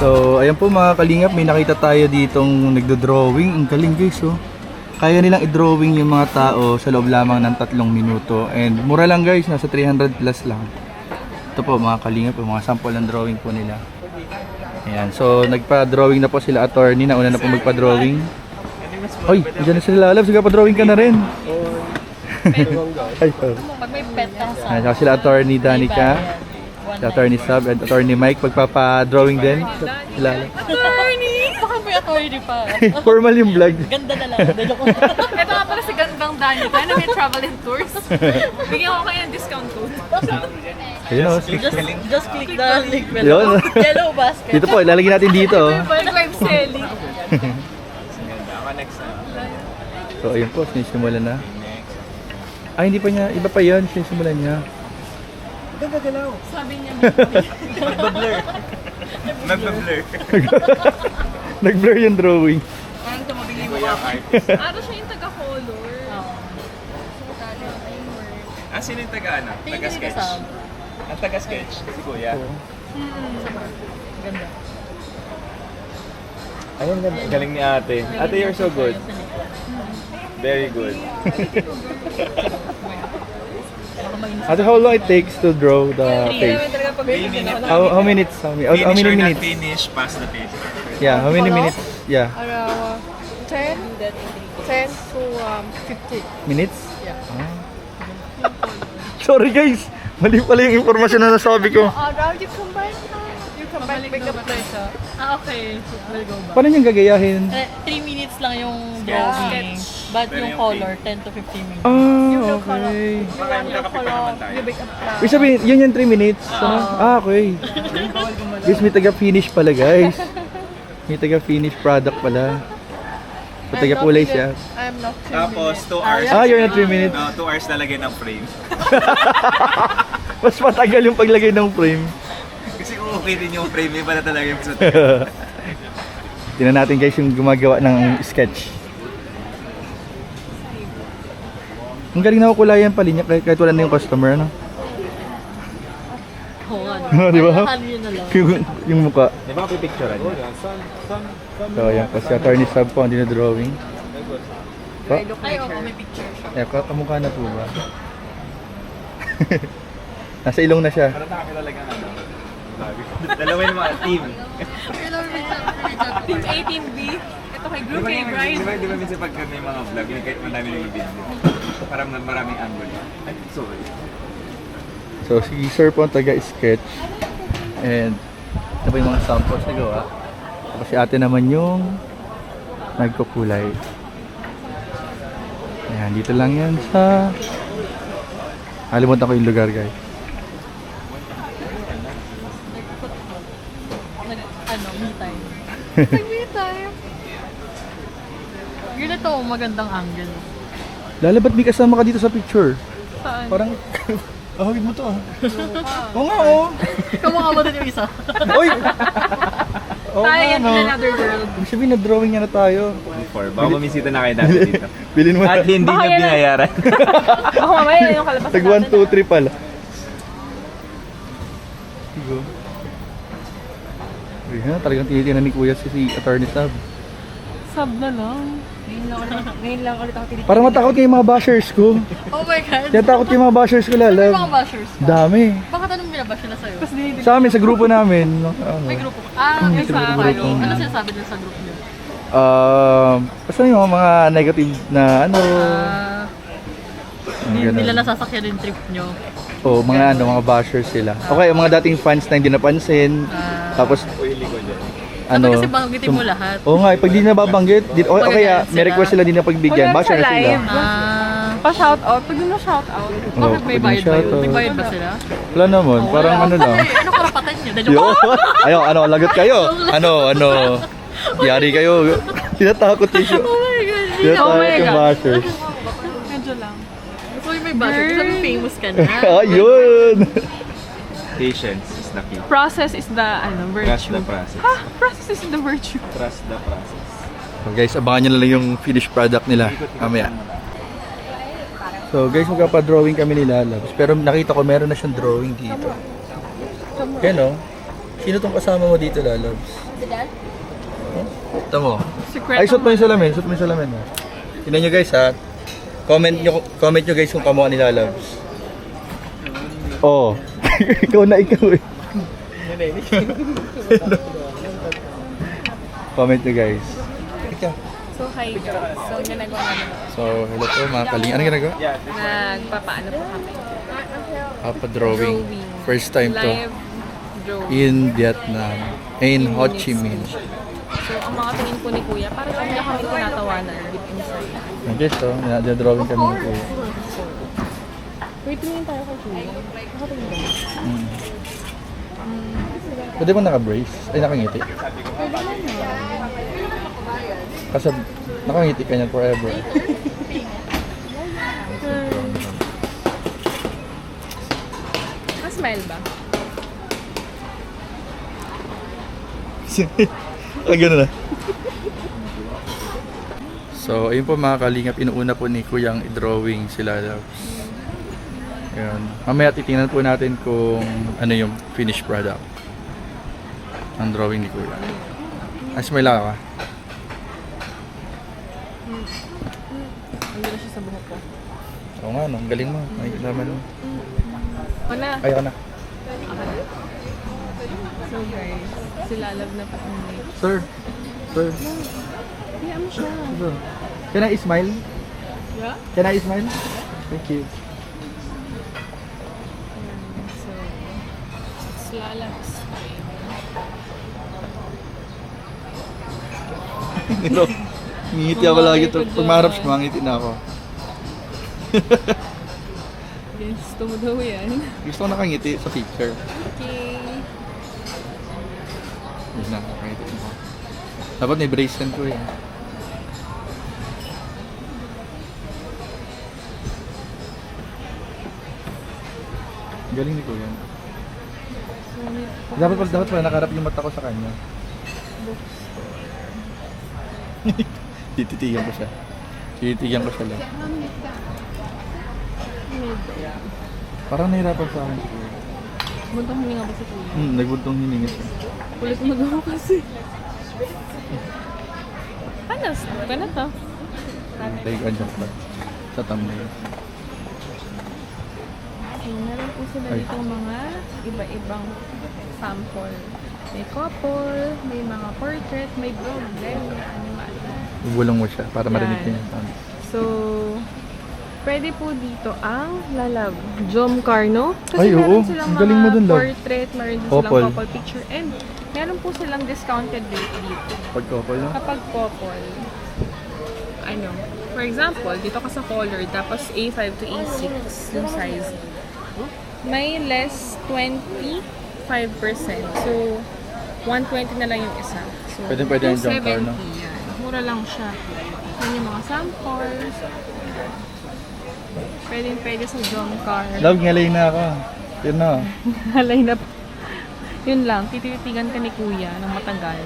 So, ayan po mga kalingap, may nakita tayo ditong nagdo-drawing. Ang galing guys, oh. Kaya nilang i-drawing yung mga tao sa loob lamang ng 3 minuto. And mura lang guys, nasa 300 plus lang. Ito po mga kalingap, yung mga sample ng drawing po nila. Ayan, so nagpa-drawing na po sila attorney, nauna na po magpa-drawing. Oy, dyan na sila lalab, sige pa-drawing ka na rin. Ay, Pag may pet kang sa... ayan, sila attorney Danica, si attorney Sab, at attorney Mike, magpapa-drawing din. Sila Attorney! Baka may attorney pa. formal yung vlog. Ganda na lang. Ito nga pala si Gandang Danica na may travel and tours. Bigyan ko kayo ng discount code. Ayun o, Just click the link below. yun. Yellow basket. Dito po, ilalagay natin dito. Nag-live selling. So ayun po, sinisimulan na. Ay, hindi pa niya, iba pa yun, sinisimulan niya. Sabi niya. Nagba-blur. Nag-blur yung drawing. Parang tumabili mo ako. Siya yung taga-color. Sino yung taga-ano? Taga-sketch? Ang taga-sketch? Si Kuya. Ganda. Ayun, galing ni ate. Ate, you're so good. Very good. Ate, how long it takes to draw the face? How minutes? How many minutes? Finish, pass the page. Yeah, how many minutes? Yeah, Around 10 to 50. minutes? Yeah. Sorry guys, mali pala yung informasyon na nasabi ko. Around you combine makeup siya. Okay. We'll go back. Paano niyang gagayahin? 3 minutes lang yung drawing. But yung color, 10 to 15 minutes. Ah, okay. Magkakape pa naman tayo. You make up na. Ibig sabihin, yun yung 3 minutes? Ano? Okay. Guys, may taga-finish pala guys. May taga-finish product pala. May taga-kulay siya. I'm not 2 Tapos, minutes. 2 hours. Ah, you're not 3 minutes. No, 2 hours lalagay ng frame. Mas matagal yung paglagay ng frame. Kasi okay din yung frame, iba na talaga yung suit. Tingnan natin guys yung gumagawa ng sketch. Ang galing na kukulayan pala niya kahit wala na yung customer, no? Oo nga. Di ba? Mahal yun na lang. yung mukha. Di ba pipicturean niyo? So, ayan po si attorney Sab po ang dinodrawing. Pa? Ay, oo, may picture siya. Eh, kamukha na po ba? Nasa ilong na siya. Para nakakilala ka na. Dalawa yung mga team. Team A, Team B. Ito kay Group A, Brian. Di ba minsan pagka may mga vlog, yung kahit marami yung video. Parang maraming angle. Ay, sorry. So, si Sir po ang taga-sketch. And, ito po yung mga samples na gawa. Tapos si ate naman yung nagkukulay. Ayan, dito lang yan sa... Kalimutan ko yung lugar guys. Me time. Me time. Yun ito, magandang angle. Lala, ba't may kasama ka dito sa picture? Saan? Parang... Ahawid mo to ah. Oo nga oh. Kamukha mo din yung isa. Oy! Oo Tayo nga in no. another world. Ibig sabihin na-drawing niya na tayo. Baka mamisita na kayo dati dito. Bilin mo At na. hindi Baka nyo yan- binayaran. Ako mamaya yung kalabasan Tag 1, 2, 3 pala. Tigo. Ayan, talagang tinitingnan ni Kuya si Attorney Sab. Sub na lang. Ngayon lang ulit ako tinitingnan. Parang matakot kayo yung mga bashers ko. Oh my God. Kaya takot kayo yung mga bashers ko, Ano yung Lalab. mga bashers ka? Dami. Bakit anong binabash nila sa'yo? Sa amin, sa grupo namin. May grupo. Yung sa grupo. ano sinasabi nila sa group niyo? Basta yung mga negative na ano. Hindi ganun. nila nasasakyan yung trip nyo. O, mga mga bashers sila. Okay, yung mga dating fans na hindi napansin. Tapos, ano. Kasi banggitin mo lahat. Oo nga, pag di nababanggit, okay, may request sila din na pagbigyan. Pag Basher na nasa sila. live. Pa-shoutout. Pag yun na-shoutout. Bakit may pwede bayad ba yun? shoutout. May bayad ba sila? Wala naman, parang ano lang. Ano karapatan niya? Dadyo Yo, ano, lagot kayo. Ano. Yari kayo. Tinatakot yung Oh my God. Tinatakot yung bashers. Medyo lang. So yung may basher, sabi famous ka na. Ayun! Patience is the key. Process is the Trust virtue. the process. Process is the virtue. Trust the process. So guys, abangan nyo na lang yung finished product nila mamaya. So guys, magpapadrawing kami nila, Labs. Pero nakita ko meron na siyang drawing dito. Yan o. Sino tong kasama mo dito, Lalabs? Ito mo. Secret Ay, suot mo yung salamin. Suot mo yung salamin. Oh. Tignan nyo guys ha. Comment nyo guys kung kamukha nila Loves. Oo. Ikaw na ikaw eh. Comment nyo guys. So, hi guys. So, ginagawa namin. So, hello po mga kaling. Ano ginagawa? Nagpapaano po kami? Pa-drawing. First time to. Live drawing. In Vietnam. In Ho Chi Minh. So, ang mga tingin po ni Kuya, parang kami na kami tinatawanan deep inside. Okay, so, drawing kami ng kuya. Wait, tingin tayo kay Kuya. Nakatingin ba? Pwede ba naka-brace? Ay, nakangiti. Kasi nakangiti ka niyan forever. Smile ba? Ah, gano'n na. So, ayun po mga kalingap, inuuna po ni Kuyang i-drawing sila. Ayun. Mamaya titingnan po natin kung ano yung finished product ang drawing ni Kuya. Ay, smile lang ka. Hindi na siya sa buhok ko. Oo nga, no? Ang galing mo. Ay, naman mo. Wala. Ayaw ka na. So guys, sila love na pa-ulit. Sir. Sir. Kaya mo siya. Sir. Can I smile? Yeah? Can I smile? Thank you. So, sila love style. Ito. Ngingiti ako lagi ito. Pag maharap siya, mangiti na ako. Gusto mo daw yan. Gusto ko nakangiti sa picture. Okay. Yun na, nakangiti na ako. Dapat may bracelet ko eh. Galing ni Kuya. Dapat pala nakaharap yung mata ko sa kanya. Tititigan ko siya. Tititigan ko siya lang. Parang nahirapan sa akin. Buntong hininga ba si Kuya? Nagbuntong hininga siya. Kulit mo daw kasi. Panas? Ka na to? Like, andyan pa. Sa thumbnail. Okay, meron po sila Ay. dito mga iba-ibang sample. May couple, may mga portrait, may blog, may animal. Ibulong mo siya para marinig Yan. niya yung sound. So, pwede po dito ang lalab. Jom Carno. Ay, oo. meron silang Ang galing mo mga dun, love. portrait, meron din Couple. silang couple picture, and meron po silang discounted rate dito. Pag couple, no? Kapag couple, ano, for example, dito ka sa color, tapos A5 to A6 yung size. May less 25%. So, 120 na lang yung isa. So, Pwede yung jump car, no? 270 yan. Mura lang siya. Yan yung mga samples. Pwede sa jump car. Love, ngalay na ako. Yun na. Halay na. Yun lang, tititigan ka ni Kuya ng matagal.